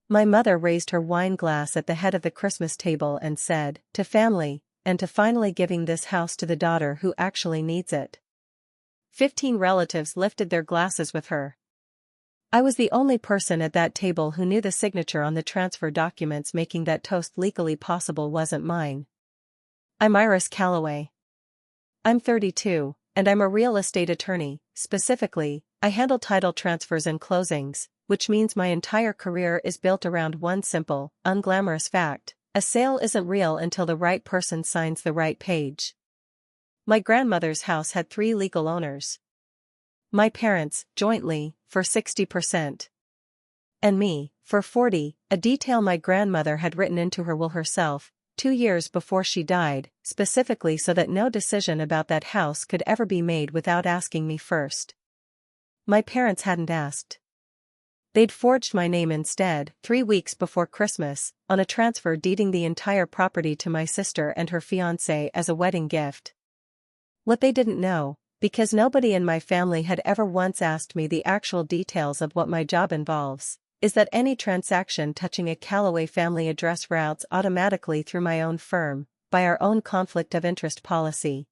My mother raised her wine glass at the head of the Christmas table and said, "To family, and to finally giving this house to the daughter who actually needs it." 15 relatives lifted their glasses with her. I was the only person at that table who knew the signature on the transfer documents making that toast legally possible wasn't mine. I'm Iris Calloway. I'm 32, and I'm a real estate attorney. Specifically, I handle title transfers and closings, which means my entire career is built around one simple, unglamorous fact: a sale isn't real until the right person signs the right page. My grandmother's house had 3 legal owners. My parents, jointly, for 60%. And me, for 40%, a detail my grandmother had written into her will herself, 2 years before she died, specifically so that no decision about that house could ever be made without asking me first. My parents hadn't asked. They'd forged my name instead, 3 weeks before Christmas, on a transfer deeding the entire property to my sister and her fiancé as a wedding gift. What they didn't know, because nobody in my family had ever once asked me the actual details of what my job involves, is that any transaction touching a Calloway family address routes automatically through my own firm, by our own conflict of interest policy.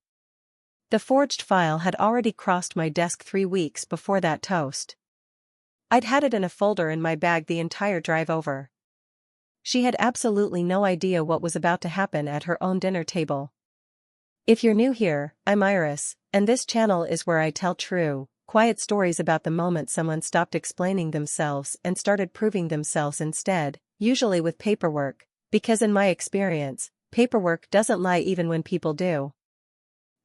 The forged file had already crossed my desk 3 weeks before that toast. I'd had it in a folder in my bag the entire drive over. She had absolutely no idea what was about to happen at her own dinner table. If you're new here, I'm Iris, and this channel is where I tell true, quiet stories about the moment someone stopped explaining themselves and started proving themselves instead, usually with paperwork, because in my experience, paperwork doesn't lie even when people do.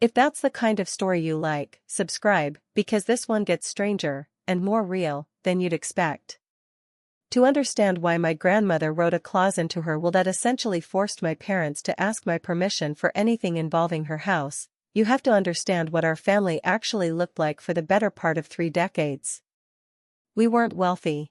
If that's the kind of story you like, subscribe, because this one gets stranger, and more real, than you'd expect. To understand why my grandmother wrote a clause into her will that essentially forced my parents to ask my permission for anything involving her house, you have to understand what our family actually looked like for the better part of 3 decades. We weren't wealthy.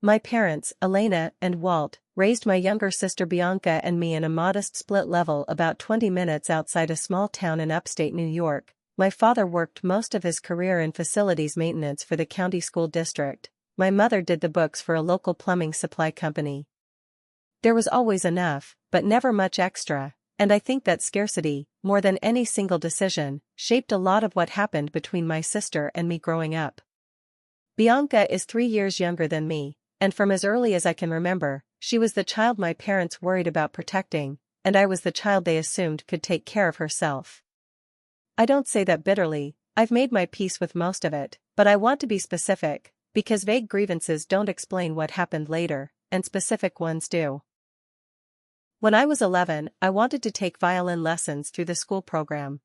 My parents, Elena and Walt, raised my younger sister Bianca and me in a modest split level about 20 minutes outside a small town in upstate New York. My father worked most of his career in facilities maintenance for the county school district. My mother did the books for a local plumbing supply company. There was always enough, but never much extra, and I think that scarcity, more than any single decision, shaped a lot of what happened between my sister and me growing up. Bianca is 3 years younger than me, and from as early as I can remember, she was the child my parents worried about protecting, and I was the child they assumed could take care of herself. I don't say that bitterly, I've made my peace with most of it, but I want to be specific, because vague grievances don't explain what happened later, and specific ones do. When I was 11, I wanted to take violin lessons through the school program.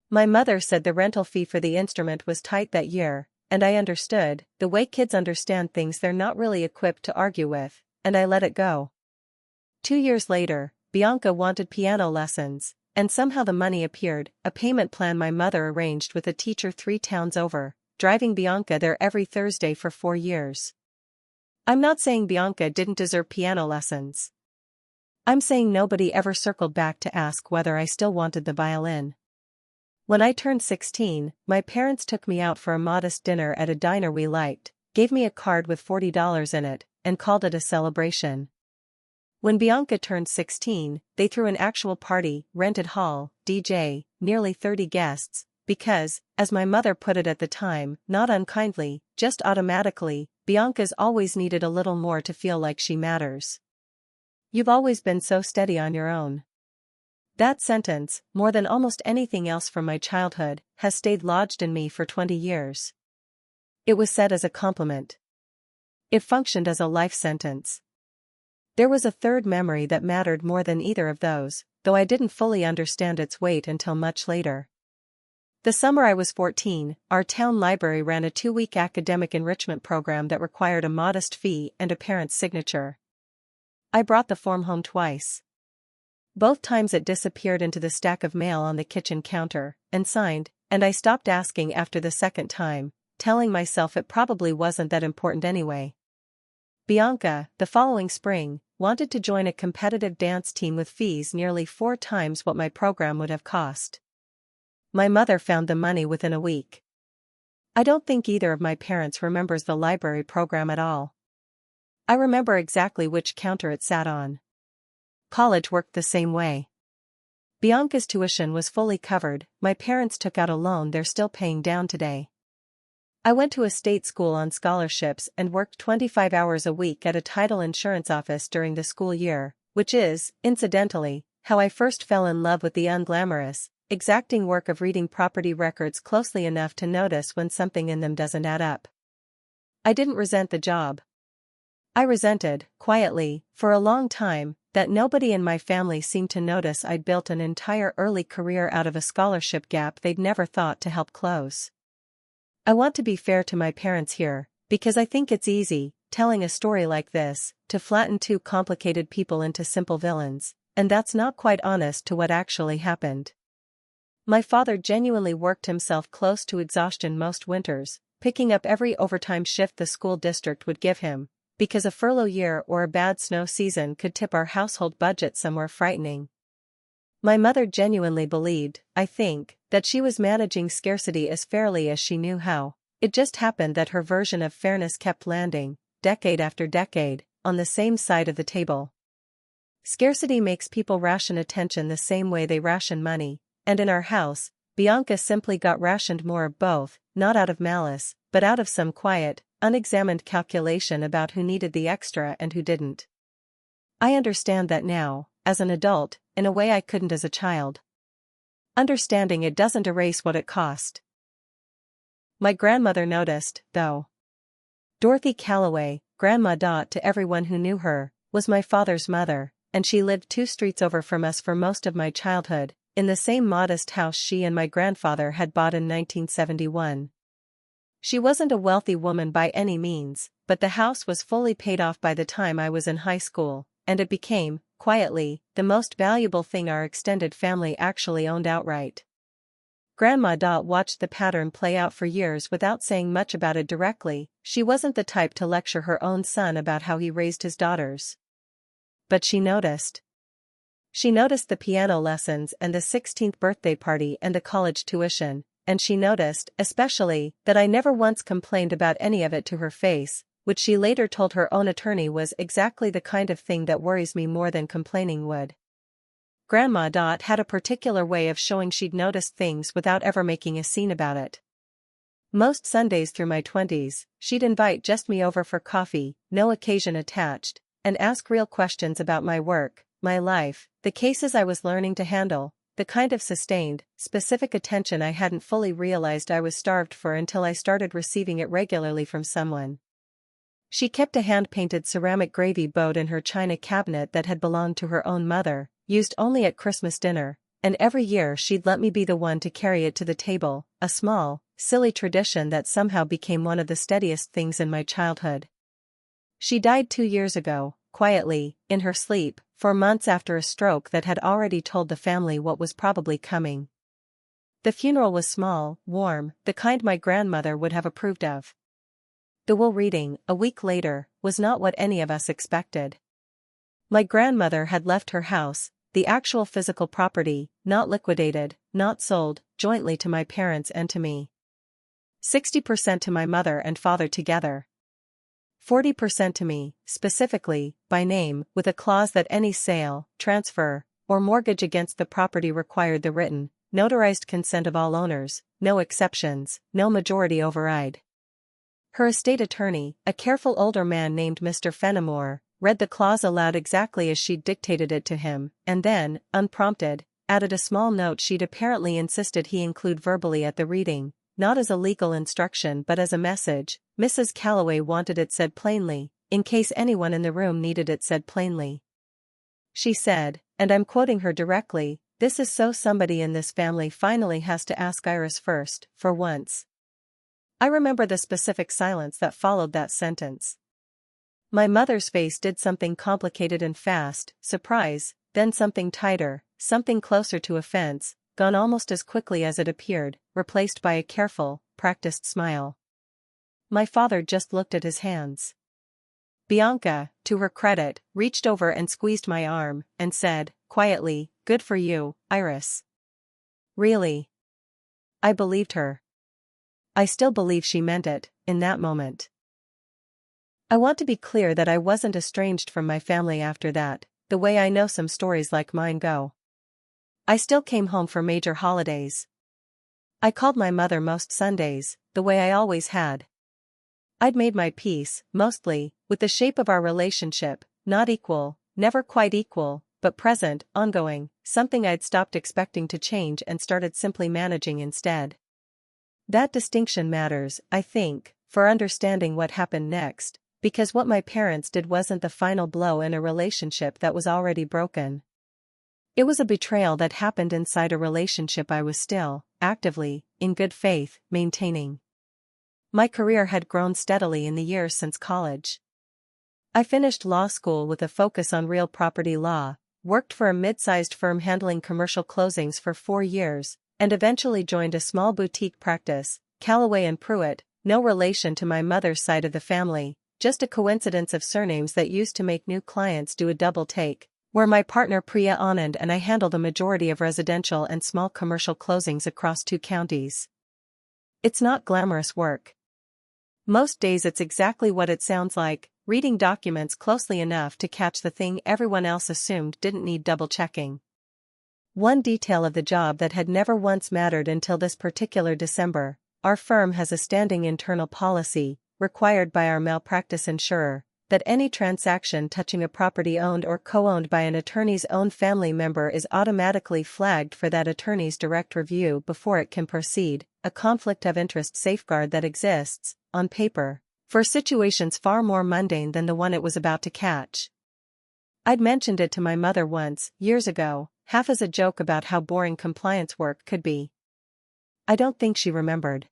My mother said the rental fee for the instrument was tight that year, and I understood, the way kids understand things they're not really equipped to argue with, and I let it go. 2 years later, Bianca wanted piano lessons, and somehow the money appeared, a payment plan my mother arranged with a teacher 3 towns over, driving Bianca there every Thursday for 4 years. I'm not saying Bianca didn't deserve piano lessons. I'm saying nobody ever circled back to ask whether I still wanted the violin. When I turned 16, my parents took me out for a modest dinner at a diner we liked, gave me a card with $40 in it, and called it a celebration. When Bianca turned 16, they threw an actual party, rented hall, DJ, nearly 30 guests, because, as my mother put it at the time, not unkindly, just automatically, Bianca's always needed a little more to feel like she matters. You've always been so steady on your own. That sentence, more than almost anything else from my childhood, has stayed lodged in me for 20 years. It was said as a compliment. It functioned as a life sentence. There was a third memory that mattered more than either of those, though I didn't fully understand its weight until much later. The summer I was 14, our town library ran a 2-week academic enrichment program that required a modest fee and a parent's signature. I brought the form home twice. Both times it disappeared into the stack of mail on the kitchen counter, and signed, and I stopped asking after the second time, telling myself it probably wasn't that important anyway. Bianca, the following spring, wanted to join a competitive dance team with fees nearly 4 times what my program would have cost. My mother found the money within a week. I don't think either of my parents remembers the library program at all. I remember exactly which counter it sat on. College worked the same way. Bianca's tuition was fully covered, my parents took out a loan they're still paying down today. I went to a state school on scholarships and worked 25 hours a week at a title insurance office during the school year, which is, incidentally, how I first fell in love with the unglamorous, exacting work of reading property records closely enough to notice when something in them doesn't add up. I didn't resent the job. I resented, quietly, for a long time, that nobody in my family seemed to notice I'd built an entire early career out of a scholarship gap they'd never thought to help close. I want to be fair to my parents here, because I think it's easy, telling a story like this, to flatten two complicated people into simple villains, and that's not quite honest to what actually happened. My father genuinely worked himself close to exhaustion most winters, picking up every overtime shift the school district would give him, because a furlough year or a bad snow season could tip our household budget somewhere frightening. My mother genuinely believed, I think, that she was managing scarcity as fairly as she knew how. It just happened that her version of fairness kept landing, decade after decade, on the same side of the table. Scarcity makes people ration attention the same way they ration money, and in our house, Bianca simply got rationed more of both, not out of malice, but out of some quiet, unexamined calculation about who needed the extra and who didn't. I understand that now, as an adult, in a way I couldn't as a child. Understanding it doesn't erase what it cost. My grandmother noticed, though. Dorothy Calloway, Grandma Dot to everyone who knew her, was my father's mother, and she lived 2 streets over from us for most of my childhood, in the same modest house she and my grandfather had bought in 1971. She wasn't a wealthy woman by any means, but the house was fully paid off by the time I was in high school, and it became, quietly, the most valuable thing our extended family actually owned outright. Grandma Dot watched the pattern play out for years without saying much about it directly. She wasn't the type to lecture her own son about how he raised his daughters. But she noticed. She noticed the piano lessons and the 16th birthday party and the college tuition, and she noticed, especially, that I never once complained about any of it to her face, which she later told her own attorney was exactly the kind of thing that worries me more than complaining would. Grandma Dot had a particular way of showing she'd noticed things without ever making a scene about it. Most Sundays through my 20s, she'd invite just me over for coffee, no occasion attached, and ask real questions about my work, my life, the cases I was learning to handle, the kind of sustained, specific attention I hadn't fully realized I was starved for until I started receiving it regularly from someone. She kept a hand-painted ceramic gravy boat in her china cabinet that had belonged to her own mother, used only at Christmas dinner, and every year she'd let me be the one to carry it to the table, a small, silly tradition that somehow became one of the steadiest things in my childhood. She died 2 years ago, quietly, in her sleep, 4 months after a stroke that had already told the family what was probably coming. The funeral was small, warm, the kind my grandmother would have approved of. The will reading, a week later, was not what any of us expected. My grandmother had left her house, the actual physical property, not liquidated, not sold, jointly to my parents and to me. 60% to my mother and father together. 40% to me, specifically, by name, with a clause that any sale, transfer, or mortgage against the property required the written, notarized consent of all owners, no exceptions, no majority override. Her estate attorney, a careful older man named Mr. Fenimore, read the clause aloud exactly as she'd dictated it to him, and then, unprompted, added a small note she'd apparently insisted he include verbally at the reading, not as a legal instruction but as a message. Mrs. Calloway wanted it said plainly, in case anyone in the room needed it said plainly. She said, and I'm quoting her directly, "This is so somebody in this family finally has to ask Iris first, for once." I remember the specific silence that followed that sentence. My mother's face did something complicated and fast, surprise, then something tighter, something closer to offense, gone almost as quickly as it appeared, replaced by a careful, practiced smile. My father just looked at his hands. Bianca, to her credit, reached over and squeezed my arm, and said, quietly, "Good for you, Iris." Really? I believed her. I still believe she meant it, in that moment. I want to be clear that I wasn't estranged from my family after that, the way I know some stories like mine go. I still came home for major holidays. I called my mother most Sundays, the way I always had. I'd made my peace, mostly, with the shape of our relationship, not equal, never quite equal, but present, ongoing, something I'd stopped expecting to change and started simply managing instead. That distinction matters, I think, for understanding what happened next, because what my parents did wasn't the final blow in a relationship that was already broken. It was a betrayal that happened inside a relationship I was still, actively, in good faith, maintaining. My career had grown steadily in the years since college. I finished law school with a focus on real property law, worked for a mid-sized firm handling commercial closings for 4 years, and eventually joined a small boutique practice, Callaway & Pruitt, no relation to my mother's side of the family, just a coincidence of surnames that used to make new clients do a double take, where my partner Priya Anand and I handled a majority of residential and small commercial closings across 2 counties. It's not glamorous work. Most days it's exactly what it sounds like, reading documents closely enough to catch the thing everyone else assumed didn't need double-checking. One detail of the job that had never once mattered until this particular December: our firm has a standing internal policy, required by our malpractice insurer, that any transaction touching a property owned or co-owned by an attorney's own family member is automatically flagged for that attorney's direct review before it can proceed, a conflict of interest safeguard that exists, on paper, for situations far more mundane than the one it was about to catch. I'd mentioned it to my mother once, years ago, half as a joke about how boring compliance work could be. I don't think she remembered.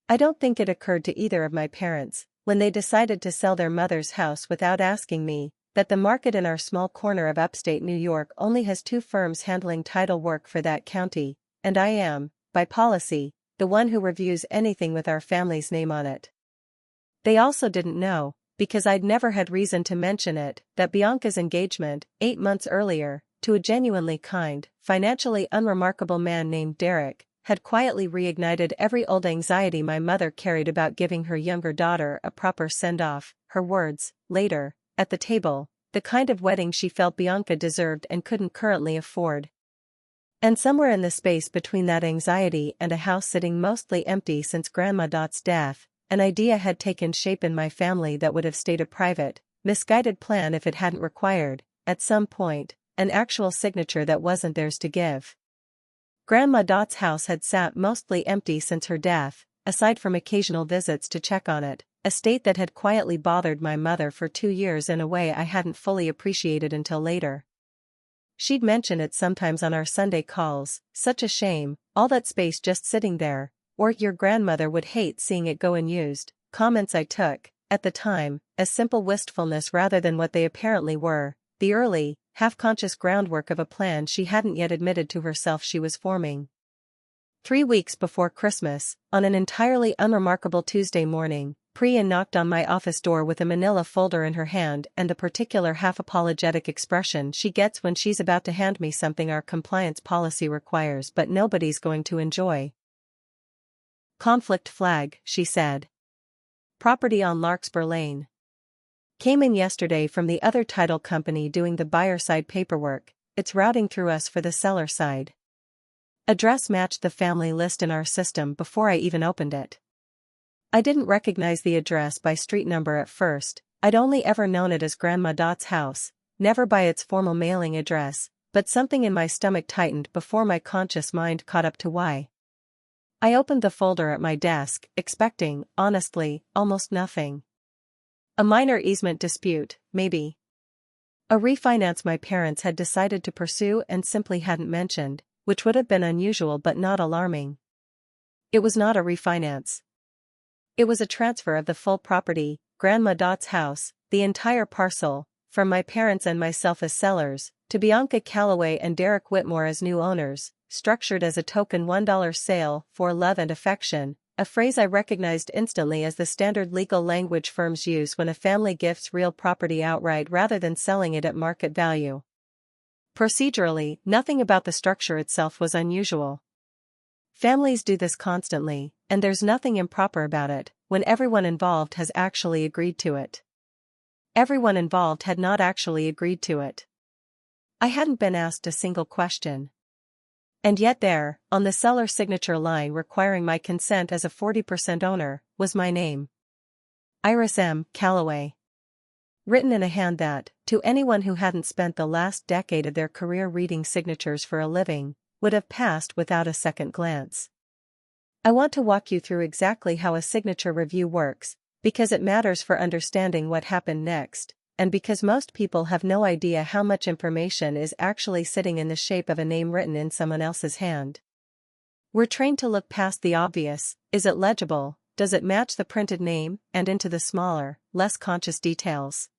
I don't think it occurred to either of my parents, when they decided to sell their mother's house without asking me, that the market in our small corner of upstate New York only has 2 firms handling title work for that county, and I am, by policy, the one who reviews anything with our family's name on it. They also didn't know, because I'd never had reason to mention it, that Bianca's engagement, 8 months earlier, to a genuinely kind, financially unremarkable man named Derek, had quietly reignited every old anxiety my mother carried about giving her younger daughter a proper send-off, her words, later, at the table, the kind of wedding she felt Bianca deserved and couldn't currently afford. And somewhere in the space between that anxiety and a house sitting mostly empty since Grandma Dot's death, an idea had taken shape in my family that would have stayed a private, misguided plan if it hadn't required, at some point, an actual signature that wasn't theirs to give. Grandma Dot's house had sat mostly empty since her death, aside from occasional visits to check on it, a state that had quietly bothered my mother for 2 years in a way I hadn't fully appreciated until later. She'd mention it sometimes on our Sunday calls, such a shame, all that space just sitting there, or your grandmother would hate seeing it go unused, comments I took, at the time, as simple wistfulness rather than what they apparently were, the early, half-conscious groundwork of a plan she hadn't yet admitted to herself she was forming. 3 weeks before Christmas, on an entirely unremarkable Tuesday morning, Priya knocked on my office door with a manila folder in her hand and the particular half-apologetic expression she gets when she's about to hand me something our compliance policy requires but nobody's going to enjoy. "Conflict flag," she said. "Property on Larkspur Lane. Came in yesterday from the other title company doing the buyer side paperwork, it's routing through us for the seller side." Address matched the family list in our system before I even opened it. I didn't recognize the address by street number at first, I'd only ever known it as Grandma Dot's house, never by its formal mailing address, but something in my stomach tightened before my conscious mind caught up to why. I opened the folder at my desk, expecting, honestly, almost nothing. A minor easement dispute, maybe. A refinance my parents had decided to pursue and simply hadn't mentioned, which would have been unusual but not alarming. It was not a refinance. It was a transfer of the full property, Grandma Dot's house, the entire parcel, from my parents and myself as sellers, to Bianca Callaway and Derek Whitmore as new owners, structured as a token $1 sale for love and affection, a phrase I recognized instantly as the standard legal language firms use when a family gifts real property outright rather than selling it at market value. Procedurally, nothing about the structure itself was unusual. Families do this constantly, and there's nothing improper about it, when everyone involved has actually agreed to it. Everyone involved had not actually agreed to it. I hadn't been asked a single question. And yet there, on the seller signature line requiring my consent as a 40% owner, was my name. Iris M. Calloway. Written in a hand that, to anyone who hadn't spent the last decade of their career reading signatures for a living, would have passed without a second glance. I want to walk you through exactly how a signature review works, because it matters for understanding what happened next, and because most people have no idea how much information is actually sitting in the shape of a name written in someone else's hand. We're trained to look past the obvious: is it legible, does it match the printed name, and into the smaller, less conscious details.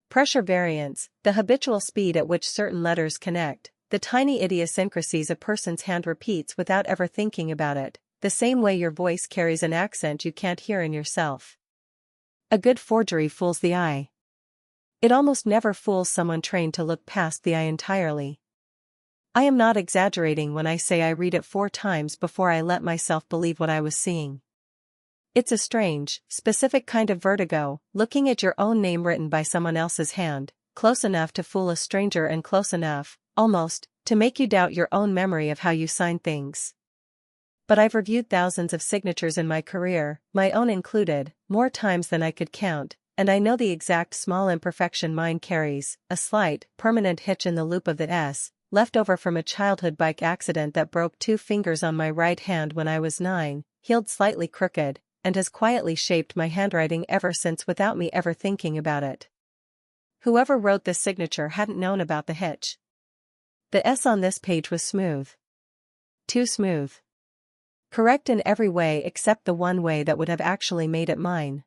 Pressure variance, the habitual speed at which certain letters connect, the tiny idiosyncrasies a person's hand repeats without ever thinking about it, the same way your voice carries an accent you can't hear in yourself. A good forgery fools the eye. It almost never fools someone trained to look past the eye entirely. I am not exaggerating when I say I read it 4 times before I let myself believe what I was seeing. It's a strange, specific kind of vertigo, looking at your own name written by someone else's hand, close enough to fool a stranger and close enough, almost, to make you doubt your own memory of how you sign things. But I've reviewed thousands of signatures in my career, my own included, more times than I could count, and I know the exact small imperfection mine carries, a slight, permanent hitch in the loop of the S, left over from a childhood bike accident that broke 2 fingers on my right hand when I was 9, healed slightly crooked, and has quietly shaped my handwriting ever since without me ever thinking about it. Whoever wrote this signature hadn't known about the hitch. The S on this page was smooth. Too smooth. Correct in every way except the one way that would have actually made it mine.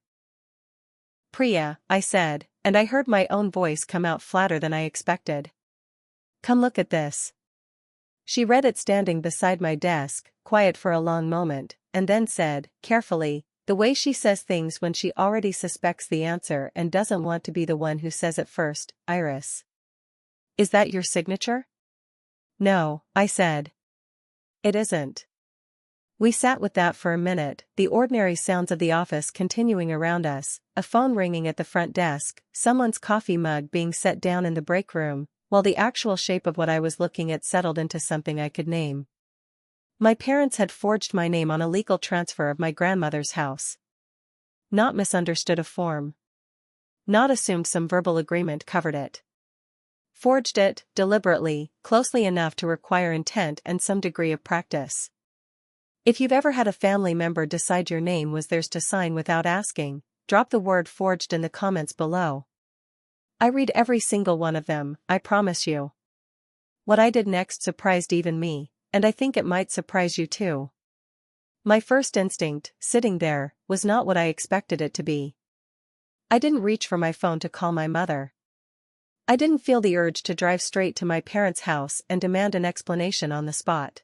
"Priya," I said, and I heard my own voice come out flatter than I expected. "Come look at this." She read it standing beside my desk, quiet for a long moment, and then said, carefully, the way she says things when she already suspects the answer and doesn't want to be the one who says it first, "Iris. Is that your signature?" "No," I said. "It isn't." We sat with that for a minute, the ordinary sounds of the office continuing around us, a phone ringing at the front desk, someone's coffee mug being set down in the break room, while the actual shape of what I was looking at settled into something I could name. My parents had forged my name on a legal transfer of my grandmother's house. Not misunderstood a form. Not assumed some verbal agreement covered it. Forged it, deliberately, closely enough to require intent and some degree of practice. If you've ever had a family member decide your name was theirs to sign without asking, drop the word "forged" in the comments below. I read every single one of them, I promise you. What I did next surprised even me, and I think it might surprise you too. My first instinct, sitting there, was not what I expected it to be. I didn't reach for my phone to call my mother. I didn't feel the urge to drive straight to my parents' house and demand an explanation on the spot.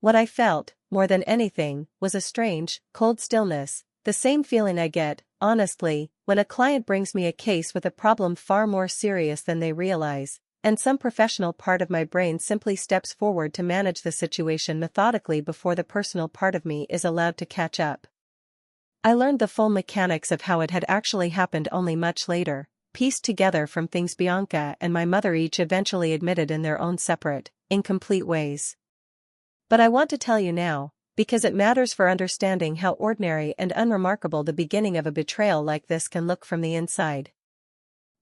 What I felt, more than anything, was a strange, cold stillness, the same feeling I get, honestly, when a client brings me a case with a problem far more serious than they realize, and some professional part of my brain simply steps forward to manage the situation methodically before the personal part of me is allowed to catch up. I learned the full mechanics of how it had actually happened only much later, pieced together from things Bianca and my mother each eventually admitted in their own separate, incomplete ways. But I want to tell you now, because it matters for understanding how ordinary and unremarkable the beginning of a betrayal like this can look from the inside.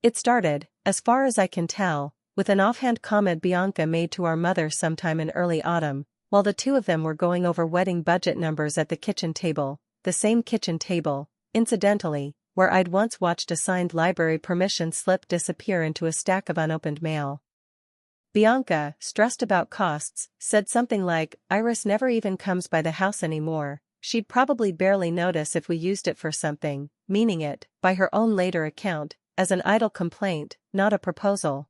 It started, as far as I can tell, with an offhand comment Bianca made to our mother sometime in early autumn, while the two of them were going over wedding budget numbers at the kitchen table, the same kitchen table, incidentally, where I'd once watched a signed library permission slip disappear into a stack of unopened mail. Bianca, stressed about costs, said something like, "Iris never even comes by the house anymore, she'd probably barely notice if we used it for something," meaning it, by her own later account, as an idle complaint, not a proposal.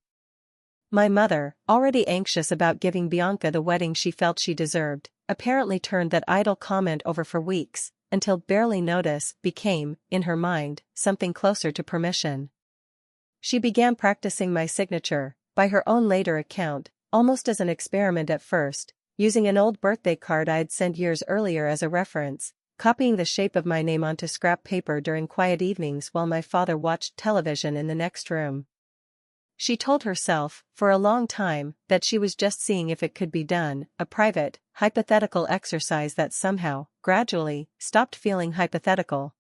My mother, already anxious about giving Bianca the wedding she felt she deserved, apparently turned that idle comment over for weeks, until "barely notice" became, in her mind, something closer to permission. She began practicing my signature, by her own later account, almost as an experiment at first, using an old birthday card I'd sent years earlier as a reference, copying the shape of my name onto scrap paper during quiet evenings while my father watched television in the next room. She told herself, for a long time, that she was just seeing if it could be done, a private, hypothetical exercise that somehow, gradually, stopped feeling hypothetical.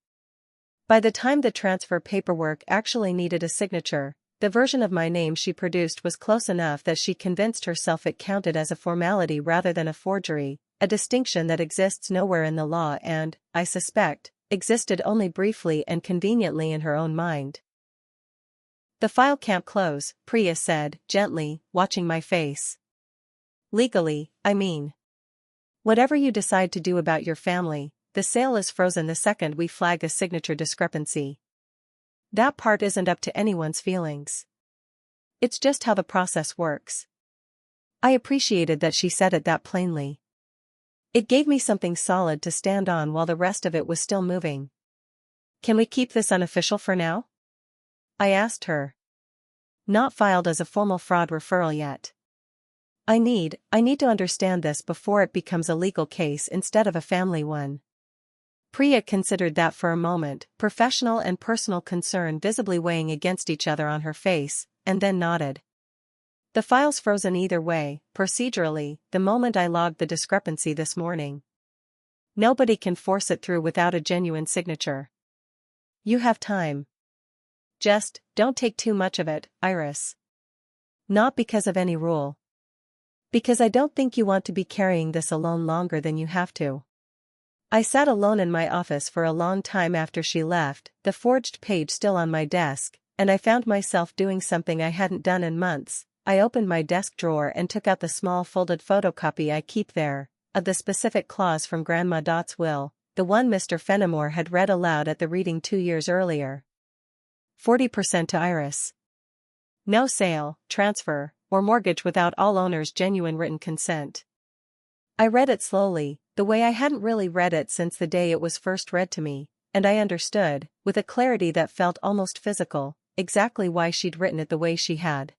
By the time the transfer paperwork actually needed a signature, the version of my name she produced was close enough that she convinced herself it counted as a formality rather than a forgery, a distinction that exists nowhere in the law and, I suspect, existed only briefly and conveniently in her own mind. "The file can't close," Priya said, gently, watching my face. "Legally, I mean. Whatever you decide to do about your family, the sale is frozen the second we flag a signature discrepancy. That part isn't up to anyone's feelings. It's just how the process works." I appreciated that she said it that plainly. It gave me something solid to stand on while the rest of it was still moving. "Can we keep this unofficial for now?" I asked her. "Not filed as a formal fraud referral yet. I need to understand this before it becomes a legal case instead of a family one." Priya considered that for a moment, professional and personal concern visibly weighing against each other on her face, and then nodded. "The file's frozen either way, procedurally, the moment I logged the discrepancy this morning. Nobody can force it through without a genuine signature. You have time. Just, don't take too much of it, Iris. Not because of any rule. Because I don't think you want to be carrying this alone longer than you have to." I sat alone in my office for a long time after she left, the forged page still on my desk, and I found myself doing something I hadn't done in months. I opened my desk drawer and took out the small folded photocopy I keep there, of the specific clause from Grandma Dot's will, the one Mr. Fenimore had read aloud at the reading 2 years earlier. 40% to Iris. No sale, transfer, or mortgage without all owners' genuine written consent. I read it slowly, the way I hadn't really read it since the day it was first read to me, and I understood, with a clarity that felt almost physical, exactly why she'd written it the way she had.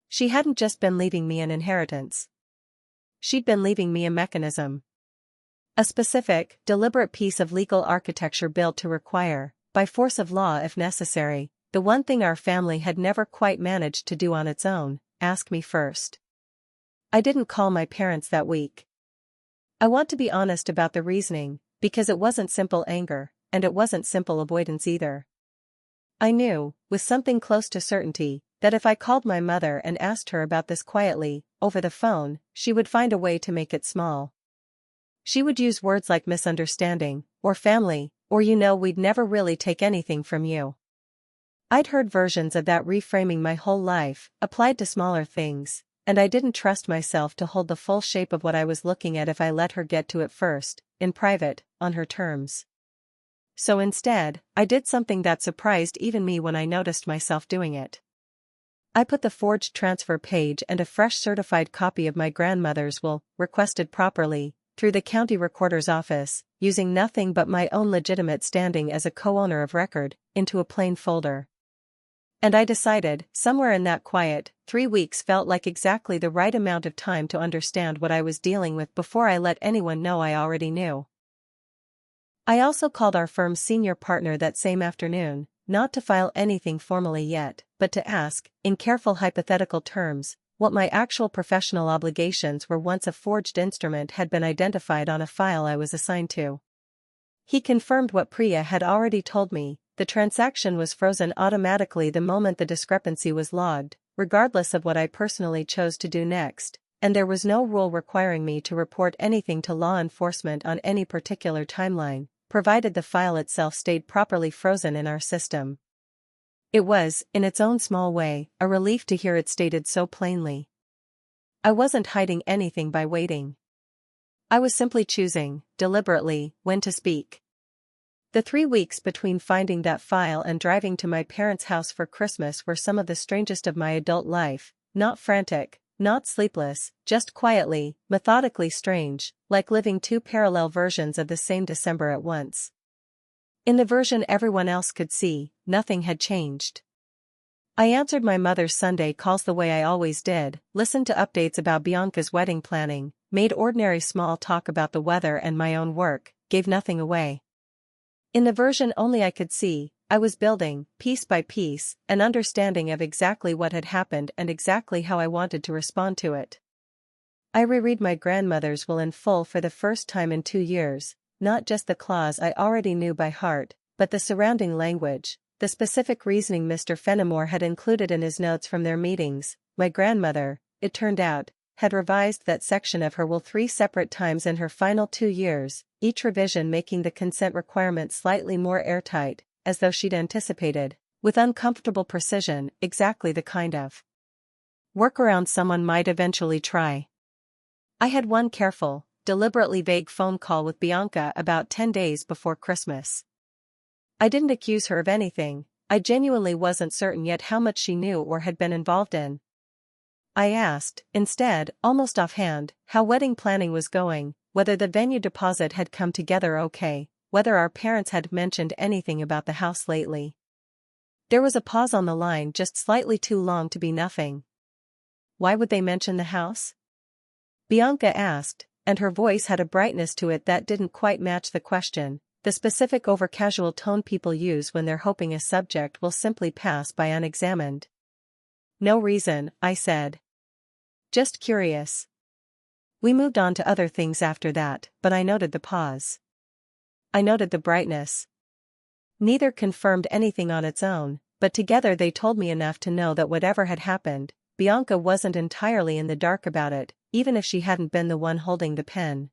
She hadn't just been leaving me an inheritance. She'd been leaving me a mechanism. A specific, deliberate piece of legal architecture built to require, by force of law if necessary, the one thing our family had never quite managed to do on its own: ask me first. I didn't call my parents that week. I want to be honest about the reasoning, because it wasn't simple anger, and it wasn't simple avoidance either. I knew, with something close to certainty, that if I called my mother and asked her about this quietly, over the phone, she would find a way to make it small. She would use words like misunderstanding, or family, or we'd never really take anything from you. I'd heard versions of that reframing my whole life, applied to smaller things, and I didn't trust myself to hold the full shape of what I was looking at if I let her get to it first, in private, on her terms. So instead, I did something that surprised even me when I noticed myself doing it. I put the forged transfer page and a fresh certified copy of my grandmother's will, requested properly, through the county recorder's office, using nothing but my own legitimate standing as a co-owner of record, into a plain folder. And I decided, somewhere in that quiet, 3 weeks felt like exactly the right amount of time to understand what I was dealing with before I let anyone know I already knew. I also called our firm's senior partner that same afternoon, not to file anything formally yet, but to ask, in careful hypothetical terms, what my actual professional obligations were once a forged instrument had been identified on a file I was assigned to. He confirmed what Priya had already told me: the transaction was frozen automatically the moment the discrepancy was logged, regardless of what I personally chose to do next, and there was no rule requiring me to report anything to law enforcement on any particular timeline, provided the file itself stayed properly frozen in our system. It was, in its own small way, a relief to hear it stated so plainly. I wasn't hiding anything by waiting. I was simply choosing, deliberately, when to speak. The 3 weeks between finding that file and driving to my parents' house for Christmas were some of the strangest of my adult life, not frantic, not sleepless, just quietly, methodically strange, like living 2 parallel versions of the same December at once. In the version everyone else could see, nothing had changed. I answered my mother's Sunday calls the way I always did, listened to updates about Bianca's wedding planning, made ordinary small talk about the weather and my own work, gave nothing away. In the version only I could see, I was building, piece by piece, an understanding of exactly what had happened and exactly how I wanted to respond to it. I reread my grandmother's will in full for the first time in 2 years, not just the clause I already knew by heart, but the surrounding language, the specific reasoning Mr. Fenimore had included in his notes from their meetings. My grandmother, it turned out, had revised that section of her will 3 separate times in her final 2 years, each revision making the consent requirement slightly more airtight, as though she'd anticipated, with uncomfortable precision, exactly the kind of workaround someone might eventually try. I had one careful, deliberately vague phone call with Bianca about 10 days before Christmas. I didn't accuse her of anything, I genuinely wasn't certain yet how much she knew or had been involved in. I asked, instead, almost offhand, how wedding planning was going, whether the venue deposit had come together okay, whether our parents had mentioned anything about the house lately. There was a pause on the line just slightly too long to be nothing. Why would they mention the house? Bianca asked, and her voice had a brightness to it that didn't quite match the question, the specific over-casual tone people use when they're hoping a subject will simply pass by unexamined. No reason, I said. Just curious. We moved on to other things after that, but I noted the pause. I noted the brightness. Neither confirmed anything on its own, but together they told me enough to know that whatever had happened, Bianca wasn't entirely in the dark about it, even if she hadn't been the one holding the pen.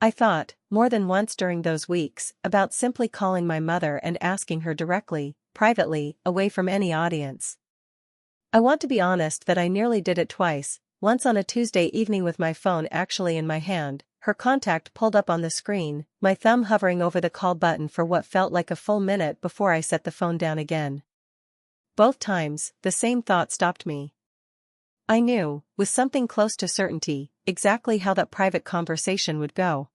I thought, more than once during those weeks, about simply calling my mother and asking her directly, privately, away from any audience. I want to be honest that I nearly did it twice, once on a Tuesday evening with my phone actually in my hand, her contact pulled up on the screen, my thumb hovering over the call button for what felt like a full minute before I set the phone down again. Both times, the same thought stopped me. I knew, with something close to certainty, exactly how that private conversation would go.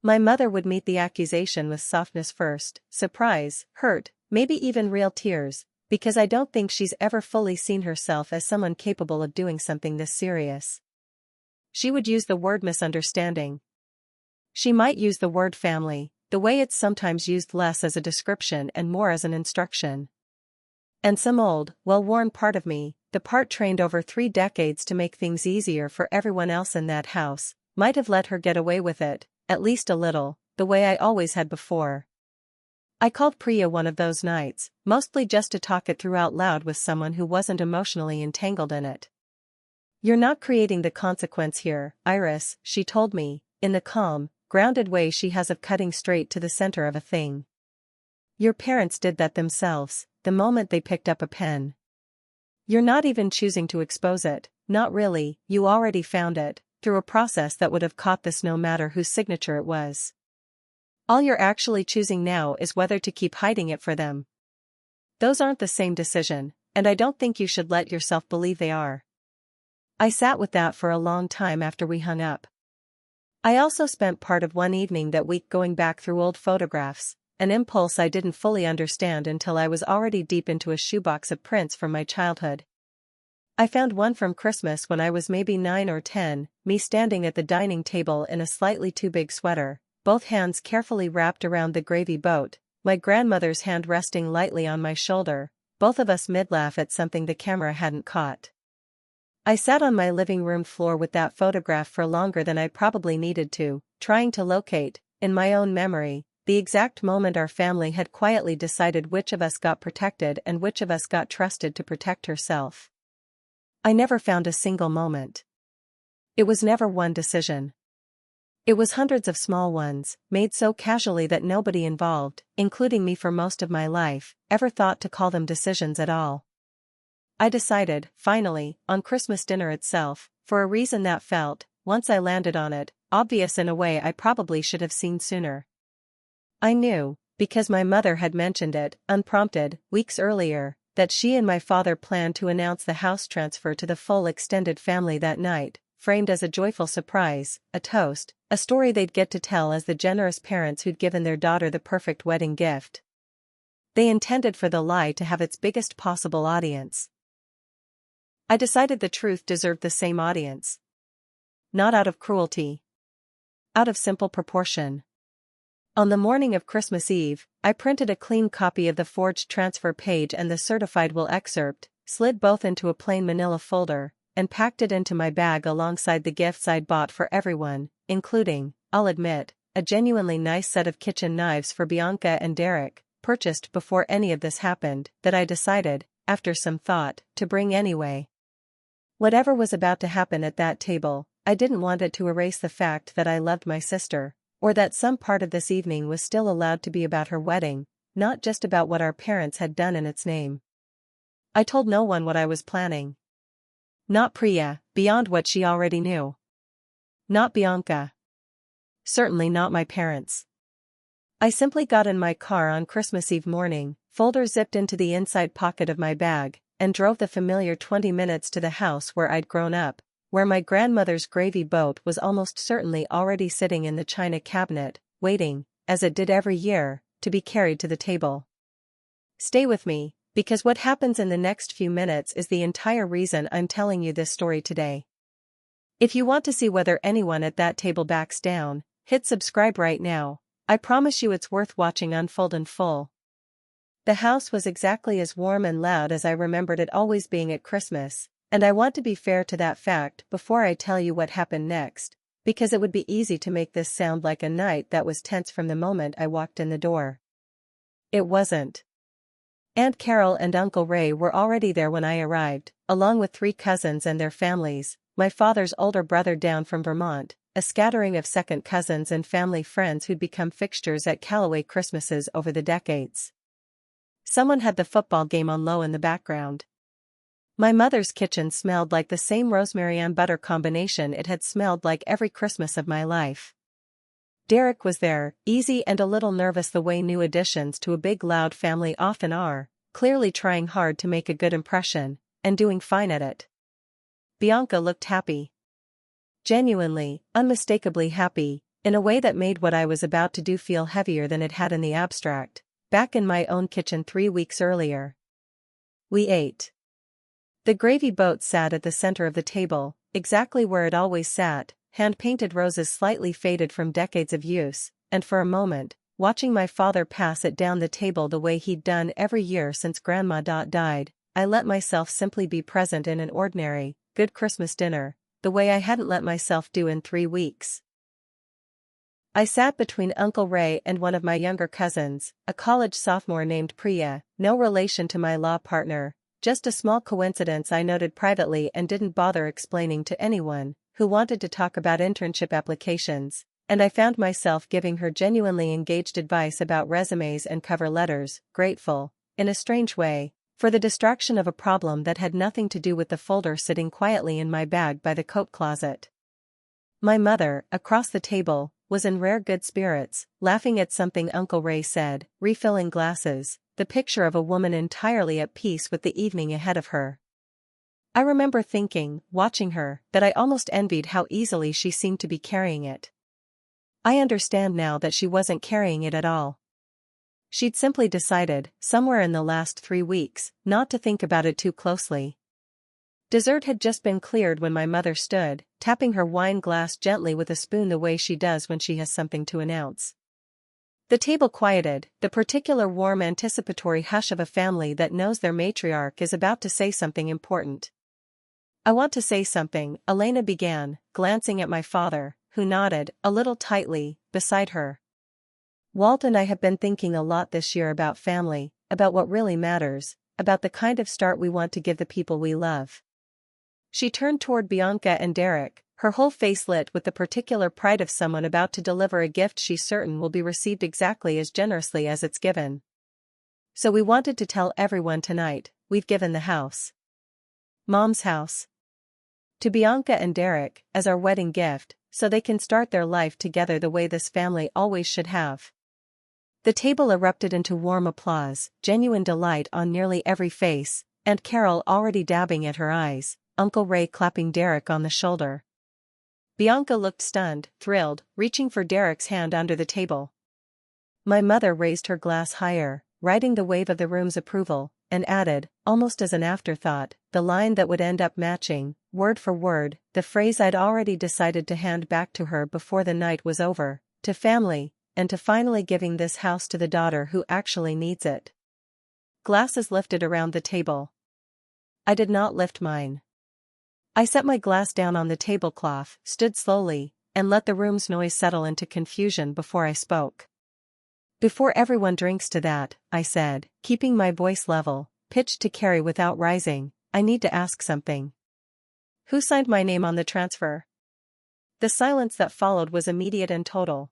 My mother would meet the accusation with softness first, surprise, hurt, maybe even real tears, because I don't think she's ever fully seen herself as someone capable of doing something this serious. She would use the word misunderstanding. She might use the word family, the way it's sometimes used, less as a description and more as an instruction. And some old, well-worn part of me, the part trained over 3 decades to make things easier for everyone else in that house, might have let her get away with it, at least a little, the way I always had before. I called Priya one of those nights, mostly just to talk it through out loud with someone who wasn't emotionally entangled in it. You're not creating the consequence here, Iris, she told me, in the calm, grounded way she has of cutting straight to the center of a thing. Your parents did that themselves, the moment they picked up a pen. You're not even choosing to expose it, not really, you already found it, through a process that would have caught this no matter whose signature it was. All you're actually choosing now is whether to keep hiding it for them. Those aren't the same decision, and I don't think you should let yourself believe they are. I sat with that for a long time after we hung up. I also spent part of one evening that week going back through old photographs, an impulse I didn't fully understand until I was already deep into a shoebox of prints from my childhood. I found one from Christmas when I was maybe 9 or 10, me standing at the dining table in a slightly too big sweater, both hands carefully wrapped around the gravy boat, my grandmother's hand resting lightly on my shoulder, both of us mid-laugh at something the camera hadn't caught. I sat on my living room floor with that photograph for longer than I probably needed to, trying to locate, in my own memory, the exact moment our family had quietly decided which of us got protected and which of us got trusted to protect herself. I never found a single moment. It was never one decision. It was hundreds of small ones, made so casually that nobody involved, including me for most of my life, ever thought to call them decisions at all. I decided, finally, on Christmas dinner itself, for a reason that felt, once I landed on it, obvious in a way I probably should have seen sooner. I knew, because my mother had mentioned it, unprompted, weeks earlier, that she and my father planned to announce the house transfer to the full extended family that night, framed as a joyful surprise, a toast, a story they'd get to tell as the generous parents who'd given their daughter the perfect wedding gift. They intended for the lie to have its biggest possible audience. I decided the truth deserved the same audience. Not out of cruelty. out of simple proportion. On the morning of Christmas Eve, I printed a clean copy of the forged transfer page and the certified will excerpt, slid both into a plain manila folder, and packed it into my bag alongside the gifts I'd bought for everyone, including, I'll admit, a genuinely nice set of kitchen knives for Bianca and Derek, purchased before any of this happened, that I decided, after some thought, to bring anyway. Whatever was about to happen at that table, I didn't want it to erase the fact that I loved my sister, or that some part of this evening was still allowed to be about her wedding, not just about what our parents had done in its name. I told no one what I was planning. Not Priya, beyond what she already knew. Not Bianca. Certainly not my parents. I simply got in my car on Christmas Eve morning, folder zipped into the inside pocket of my bag, and drove the familiar 20 minutes to the house where I'd grown up, where my grandmother's gravy boat was almost certainly already sitting in the china cabinet, waiting, as it did every year, to be carried to the table. Stay with me, because what happens in the next few minutes is the entire reason I'm telling you this story today. If you want to see whether anyone at that table backs down, hit subscribe right now. I promise you it's worth watching unfold in full. The house was exactly as warm and loud as I remembered it always being at Christmas, and I want to be fair to that fact before I tell you what happened next, because it would be easy to make this sound like a night that was tense from the moment I walked in the door. It wasn't. Aunt Carol and Uncle Ray were already there when I arrived, along with 3 cousins and their families, my father's older brother down from Vermont, a scattering of second cousins and family friends who'd become fixtures at Callaway Christmases over the decades. Someone had the football game on low in the background. My mother's kitchen smelled like the same rosemary and butter combination it had smelled like every Christmas of my life. Derek was there, easy and a little nervous the way new additions to a big loud family often are, clearly trying hard to make a good impression, and doing fine at it. Bianca looked happy. Genuinely, unmistakably happy, in a way that made what I was about to do feel heavier than it had in the abstract, back in my own kitchen 3 weeks earlier. We ate. The gravy boat sat at the center of the table, exactly where it always sat, hand-painted roses slightly faded from decades of use, and for a moment, watching my father pass it down the table the way he'd done every year since Grandma died, I let myself simply be present in an ordinary, good Christmas dinner, the way I hadn't let myself do in 3 weeks. I sat between Uncle Ray and one of my younger cousins, a college sophomore named Priya, no relation to my law partner, just a small coincidence I noted privately and didn't bother explaining to anyone, who wanted to talk about internship applications, and I found myself giving her genuinely engaged advice about resumes and cover letters, grateful, in a strange way, for the distraction of a problem that had nothing to do with the folder sitting quietly in my bag by the coat closet. My mother, across the table, was in rare good spirits, laughing at something Uncle Ray said, refilling glasses, the picture of a woman entirely at peace with the evening ahead of her. I remember thinking, watching her, that I almost envied how easily she seemed to be carrying it. I understand now that she wasn't carrying it at all. She'd simply decided, somewhere in the last 3 weeks, not to think about it too closely. Dessert had just been cleared when my mother stood, tapping her wine glass gently with a spoon the way she does when she has something to announce. The table quieted, the particular warm anticipatory hush of a family that knows their matriarch is about to say something important. I want to say something, Elena began, glancing at my father, who nodded, a little tightly, beside her. Walt and I have been thinking a lot this year about family, about what really matters, about the kind of start we want to give the people we love. She turned toward Bianca and Derek, her whole face lit with the particular pride of someone about to deliver a gift she's certain will be received exactly as generously as it's given. So we wanted to tell everyone tonight, we've given the house. Mom's house. To Bianca and Derek, as our wedding gift, so they can start their life together the way this family always should have. The table erupted into warm applause, genuine delight on nearly every face, Aunt Carol already dabbing at her eyes, Uncle Ray clapping Derek on the shoulder. Bianca looked stunned, thrilled, reaching for Derek's hand under the table. My mother raised her glass higher, riding the wave of the room's approval, and added, almost as an afterthought, the line that would end up matching, word for word, the phrase I'd already decided to hand back to her before the night was over, to family, and to finally giving this house to the daughter who actually needs it. Glasses lifted around the table. I did not lift mine. I set my glass down on the tablecloth, stood slowly, and let the room's noise settle into confusion before I spoke. Before everyone drinks to that, I said, keeping my voice level, pitched to Carrie without rising, I need to ask something. Who signed my name on the transfer? The silence that followed was immediate and total.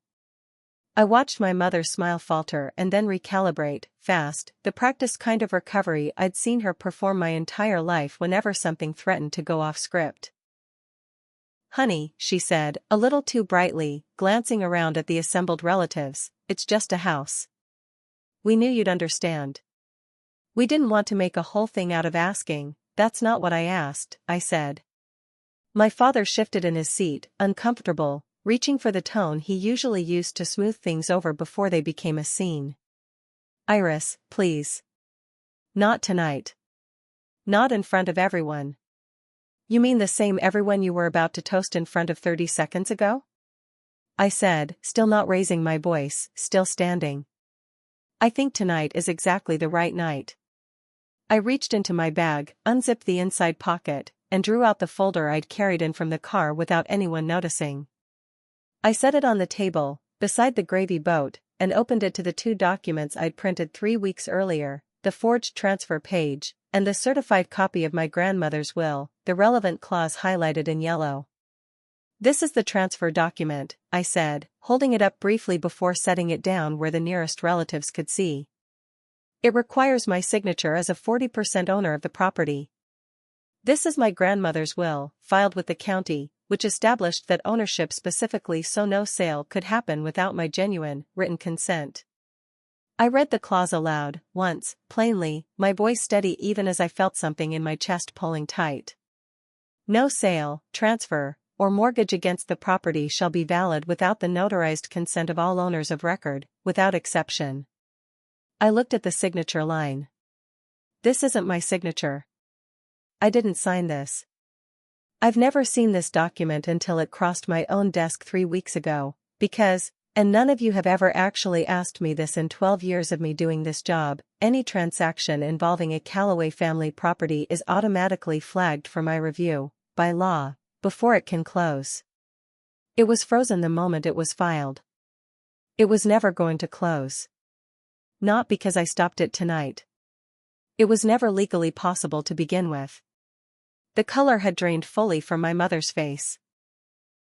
I watched my mother's smile falter and then recalibrate, fast, the practiced kind of recovery I'd seen her perform my entire life whenever something threatened to go off script. Honey, she said, a little too brightly, glancing around at the assembled relatives, it's just a house. We knew you'd understand. We didn't want to make a whole thing out of asking, that's not what I asked, I said. My father shifted in his seat, uncomfortable, reaching for the tone he usually used to smooth things over before they became a scene. Iris, please. Not tonight. Not in front of everyone. You mean the same everyone you were about to toast in front of 30 seconds ago? I said, still not raising my voice, still standing. I think tonight is exactly the right night. I reached into my bag, unzipped the inside pocket, and drew out the folder I'd carried in from the car without anyone noticing. I set it on the table, beside the gravy boat, and opened it to the 2 documents I'd printed 3 weeks earlier, the forged transfer page, and the certified copy of my grandmother's will, the relevant clause highlighted in yellow. This is the transfer document, I said, holding it up briefly before setting it down where the nearest relatives could see. It requires my signature as a 40% owner of the property. This is my grandmother's will, filed with the county, which established that ownership specifically so no sale could happen without my genuine, written consent. I read the clause aloud, once, plainly, my voice steady even as I felt something in my chest pulling tight. No sale, transfer, or mortgage against the property shall be valid without the notarized consent of all owners of record, without exception. I looked at the signature line. This isn't my signature. I didn't sign this. I've never seen this document until it crossed my own desk 3 weeks ago, because, and none of you have ever actually asked me this in 12 years of me doing this job, any transaction involving a Calloway family property is automatically flagged for my review, by law, before it can close. It was frozen the moment it was filed. It was never going to close. Not because I stopped it tonight. It was never legally possible to begin with. The color had drained fully from my mother's face.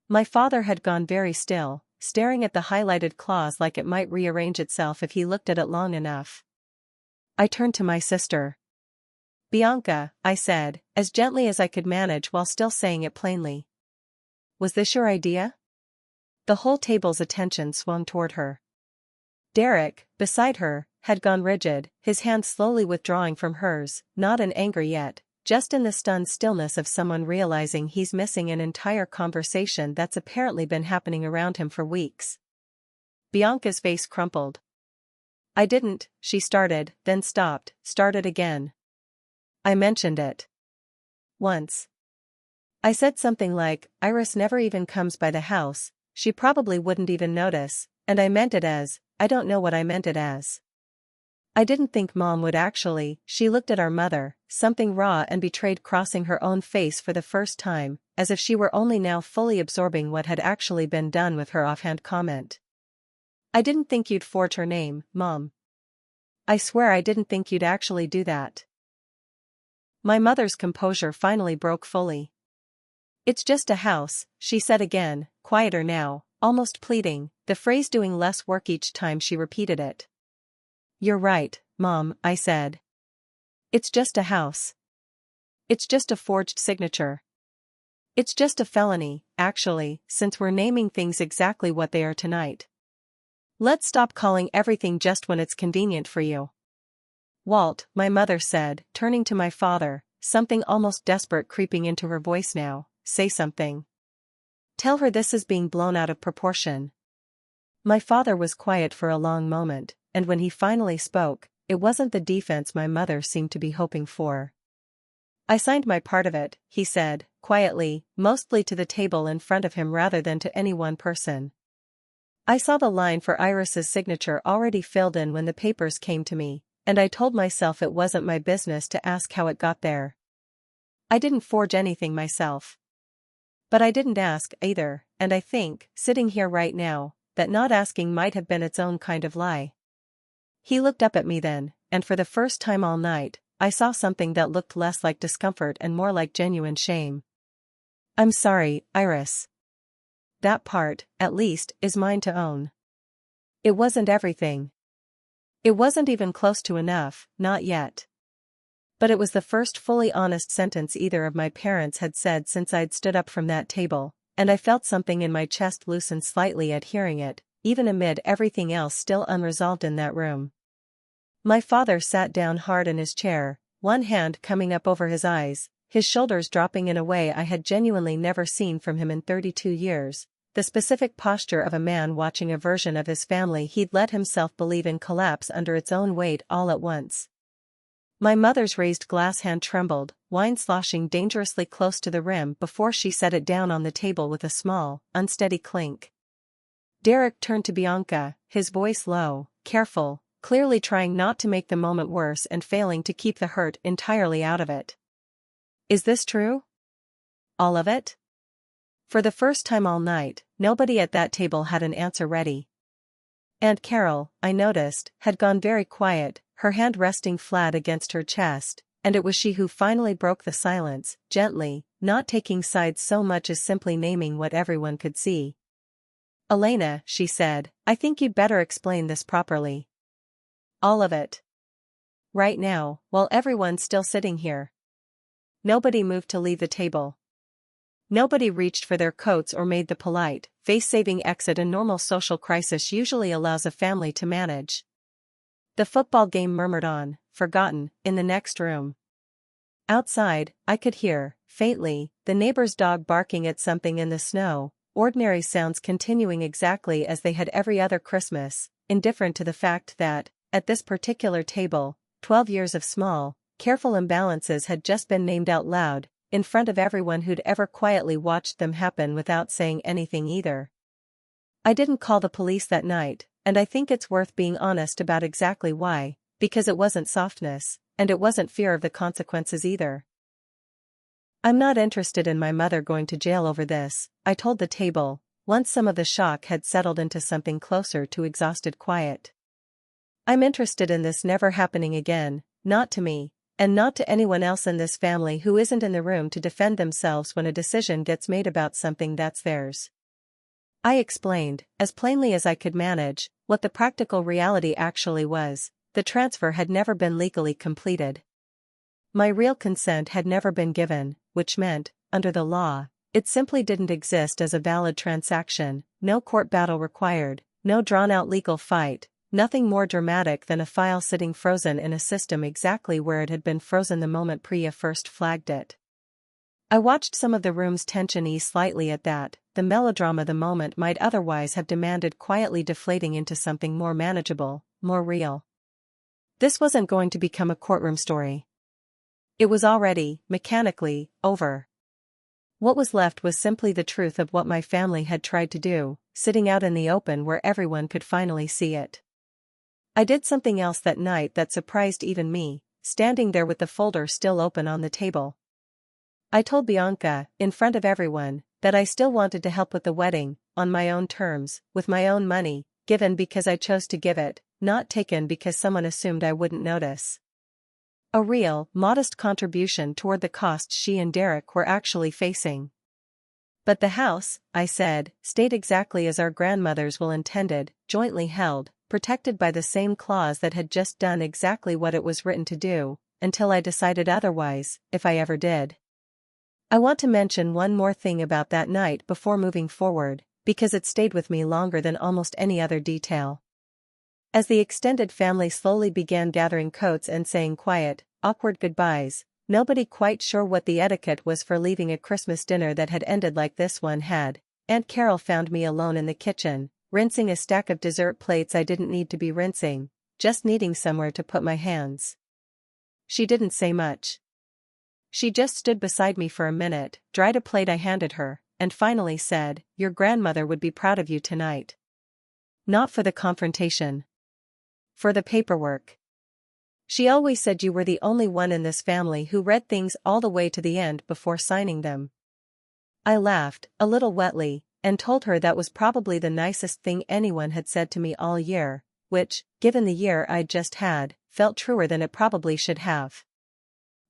My father had gone very still, staring at the highlighted clause like it might rearrange itself if he looked at it long enough. I turned to my sister. Bianca, I said, as gently as I could manage while still saying it plainly. Was this your idea? The whole table's attention swung toward her. Derek, beside her, had gone rigid, his hand slowly withdrawing from hers, not in anger yet, just in the stunned stillness of someone realizing he's missing an entire conversation that's apparently been happening around him for weeks. Bianca's face crumpled. I didn't, she started, then stopped, started again. I mentioned it. Once. I said something like, Iris never even comes by the house, she probably wouldn't even notice, and I meant it as, I don't know what I meant it as. I didn't think Mom would actually. She looked at our mother, something raw and betrayed crossing her own face for the first time, as if she were only now fully absorbing what had actually been done with her offhand comment. I didn't think you'd forge her name, Mom. I swear I didn't think you'd actually do that. My mother's composure finally broke fully. It's just a house, she said again, quieter now, almost pleading, the phrase doing less work each time she repeated it. You're right, Mom, I said. It's just a house. It's just a forged signature. It's just a felony, actually, since we're naming things exactly what they are tonight. Let's stop calling everything just when it's convenient for you. Walt, my mother said, turning to my father, something almost desperate creeping into her voice now, say something. Tell her this is being blown out of proportion. My father was quiet for a long moment, and when he finally spoke, it wasn't the defense my mother seemed to be hoping for. "I signed my part of it," he said, quietly, mostly to the table in front of him rather than to any one person. I saw the line for Iris's signature already filled in when the papers came to me, and I told myself it wasn't my business to ask how it got there. I didn't forge anything myself. But I didn't ask either, and I think, sitting here right now, that not asking might have been its own kind of lie. He looked up at me then, and for the first time all night, I saw something that looked less like discomfort and more like genuine shame. "I'm sorry, Iris. That part, at least, is mine to own. It wasn't everything. It wasn't even close to enough, not yet. But it was the first fully honest sentence either of my parents had said since I'd stood up from that table, and I felt something in my chest loosen slightly at hearing it, even amid everything else still unresolved in that room. My father sat down hard in his chair, one hand coming up over his eyes, his shoulders dropping in a way I had genuinely never seen from him in 32 years, the specific posture of a man watching a version of his family he'd let himself believe in collapse under its own weight all at once. My mother's raised glass hand trembled, wine sloshing dangerously close to the rim before she set it down on the table with a small, unsteady clink. Derek turned to Bianca, his voice low, careful, clearly trying not to make the moment worse and failing to keep the hurt entirely out of it. "Is this true? All of it?" For the first time all night, nobody at that table had an answer ready. Aunt Carol, I noticed, had gone very quiet, her hand resting flat against her chest, and it was she who finally broke the silence, gently, not taking sides so much as simply naming what everyone could see. "Elena," she said, "I think you'd better explain this properly. All of it. Right now, while everyone's still sitting here." Nobody moved to leave the table. Nobody reached for their coats or made the polite, face-saving exit a normal social crisis usually allows a family to manage. The football game murmured on, forgotten, in the next room. Outside, I could hear, faintly, the neighbor's dog barking at something in the snow, ordinary sounds continuing exactly as they had every other Christmas, indifferent to the fact that, at this particular table, 12 years of small, careful imbalances had just been named out loud, in front of everyone who'd ever quietly watched them happen without saying anything either. I didn't call the police that night, and I think it's worth being honest about exactly why, because it wasn't softness, and it wasn't fear of the consequences either. "I'm not interested in my mother going to jail over this," I told the table, once some of the shock had settled into something closer to exhausted quiet. "I'm interested in this never happening again, not to me, and not to anyone else in this family who isn't in the room to defend themselves when a decision gets made about something that's theirs." I explained, as plainly as I could manage, what the practical reality actually was. The transfer had never been legally completed. My real consent had never been given, which meant, under the law, it simply didn't exist as a valid transaction, no court battle required, no drawn-out legal fight, nothing more dramatic than a file sitting frozen in a system exactly where it had been frozen the moment Priya first flagged it. I watched some of the room's tension ease slightly at that, the melodrama the moment might otherwise have demanded quietly deflating into something more manageable, more real. This wasn't going to become a courtroom story. It was already, mechanically, over. What was left was simply the truth of what my family had tried to do, sitting out in the open where everyone could finally see it. I did something else that night that surprised even me, standing there with the folder still open on the table. I told Bianca, in front of everyone, that I still wanted to help with the wedding, on my own terms, with my own money, given because I chose to give it, not taken because someone assumed I wouldn't notice. A real, modest contribution toward the costs she and Derek were actually facing. "But the house," I said, "stayed exactly as our grandmothers will intended, jointly held, protected by the same clause that had just done exactly what it was written to do, until I decided otherwise, if I ever did." I want to mention one more thing about that night before moving forward, because it stayed with me longer than almost any other detail. As the extended family slowly began gathering coats and saying quiet, awkward goodbyes, nobody quite sure what the etiquette was for leaving a Christmas dinner that had ended like this one had, Aunt Carol found me alone in the kitchen, rinsing a stack of dessert plates I didn't need to be rinsing, just needing somewhere to put my hands. She didn't say much. She just stood beside me for a minute, dried a plate I handed her, and finally said, "Your grandmother would be proud of you tonight. Not for the confrontation. For the paperwork. She always said you were the only one in this family who read things all the way to the end before signing them." I laughed, a little wetly, and told her that was probably the nicest thing anyone had said to me all year, which, given the year I'd just had, felt truer than it probably should have.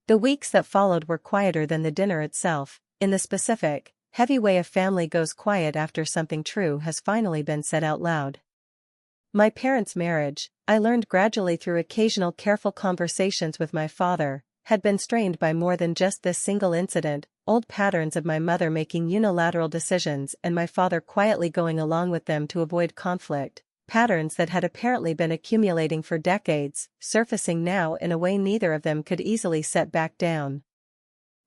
The weeks that followed were quieter than the dinner itself, in the specific, heavy way a family goes quiet after something true has finally been said out loud. My parents' marriage, I learned gradually through occasional careful conversations with my father, had been strained by more than just this single incident, old patterns of my mother making unilateral decisions and my father quietly going along with them to avoid conflict, patterns that had apparently been accumulating for decades, surfacing now in a way neither of them could easily set back down.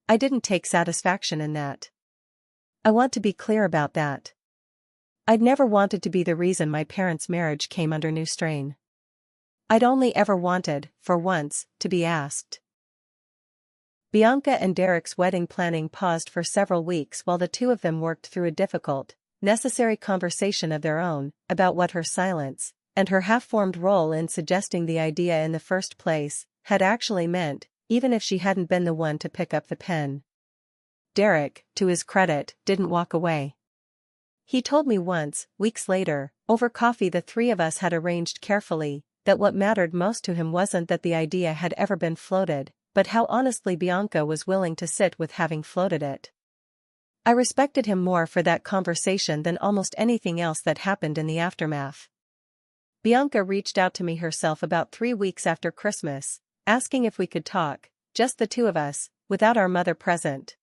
I didn't take satisfaction in that. I want to be clear about that. I'd never wanted to be the reason my parents' marriage came under new strain. I'd only ever wanted, for once, to be asked. Bianca and Derek's wedding planning paused for several weeks while the two of them worked through a difficult, necessary conversation of their own, about what her silence, and her half-formed role in suggesting the idea in the first place, had actually meant, even if she hadn't been the one to pick up the pen. Derek, to his credit, didn't walk away. He told me once, weeks later, over coffee the three of us had arranged carefully, that what mattered most to him wasn't that the idea had ever been floated, but how honestly Bianca was willing to sit with having floated it. I respected him more for that conversation than almost anything else that happened in the aftermath. Bianca reached out to me herself about 3 weeks after Christmas, asking if we could talk, just the two of us, without our mother present.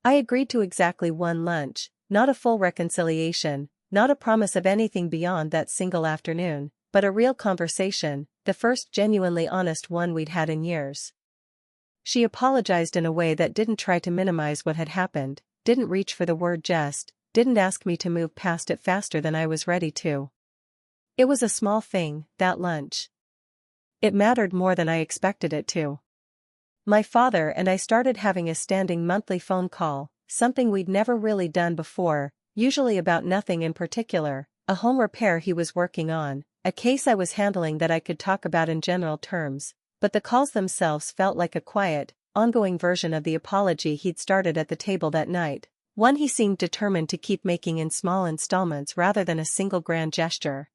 I agreed to exactly one lunch, not a full reconciliation, not a promise of anything beyond that single afternoon, but a real conversation, the first genuinely honest one we'd had in years. She apologized in a way that didn't try to minimize what had happened, didn't reach for the word just, didn't ask me to move past it faster than I was ready to. It was a small thing, that lunch. It mattered more than I expected it to. My father and I started having a standing monthly phone call, something we'd never really done before, usually about nothing in particular, a home repair he was working on, a case I was handling that I could talk about in general terms, but the calls themselves felt like a quiet, ongoing version of the apology he'd started at the table that night, one he seemed determined to keep making in small installments rather than a single grand gesture.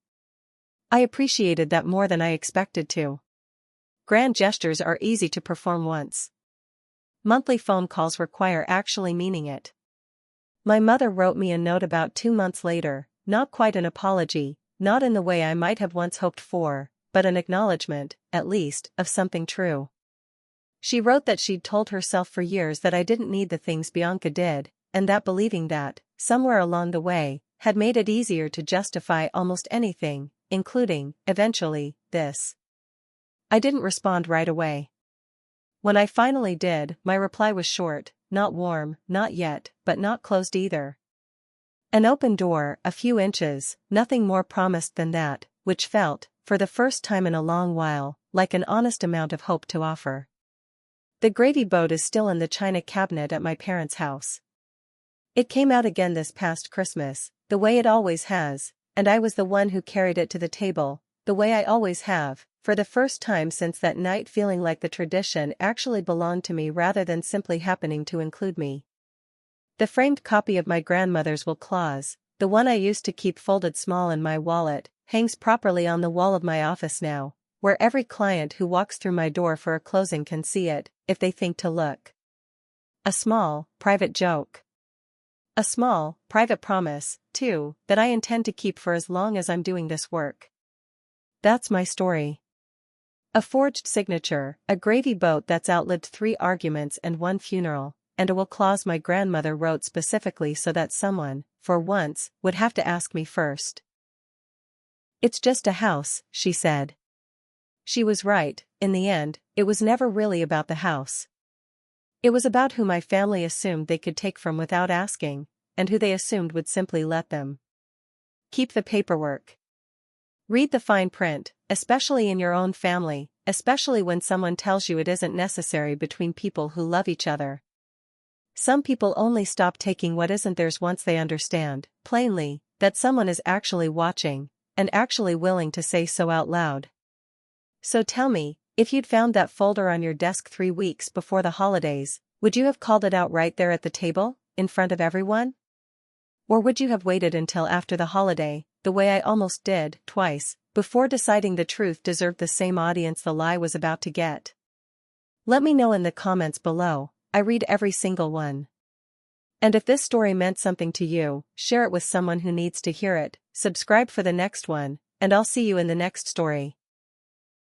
I appreciated that more than I expected to. Grand gestures are easy to perform once. Monthly phone calls require actually meaning it. My mother wrote me a note about 2 months later, not quite an apology, not in the way I might have once hoped for, but an acknowledgement, at least, of something true. She wrote that she'd told herself for years that I didn't need the things Bianca did, and that believing that, somewhere along the way, had made it easier to justify almost anything, including, eventually, this. I didn't respond right away. When I finally did, my reply was short, not warm, not yet, but not closed either. An open door, a few inches, nothing more promised than that, which felt, for the first time in a long while, like an honest amount of hope to offer. The gravy boat is still in the china cabinet at my parents' house. It came out again this past Christmas, the way it always has, and I was the one who carried it to the table, the way I always have, for the first time since that night, feeling like the tradition actually belonged to me rather than simply happening to include me. The framed copy of my grandmother's will clause, the one I used to keep folded small in my wallet, hangs properly on the wall of my office now, where every client who walks through my door for a closing can see it, if they think to look. A small, private joke. A small, private promise, too, that I intend to keep for as long as I'm doing this work. That's my story. A forged signature, a gravy boat that's outlived 3 arguments and 1 funeral, and a will clause my grandmother wrote specifically so that someone, for once, would have to ask me first. It's just a house, she said. She was right, in the end, it was never really about the house. It was about who my family assumed they could take from without asking, and who they assumed would simply let them. Keep the paperwork. Read the fine print, especially in your own family, especially when someone tells you it isn't necessary between people who love each other. Some people only stop taking what isn't theirs once they understand, plainly, that someone is actually watching, and actually willing to say so out loud. So tell me, if you'd found that folder on your desk 3 weeks before the holidays, would you have called it out right there at the table, in front of everyone? Or would you have waited until after the holiday, the way I almost did, twice, before deciding the truth deserved the same audience the lie was about to get? Let me know in the comments below. I read every single one. And if this story meant something to you, share it with someone who needs to hear it, subscribe for the next one, and I'll see you in the next story.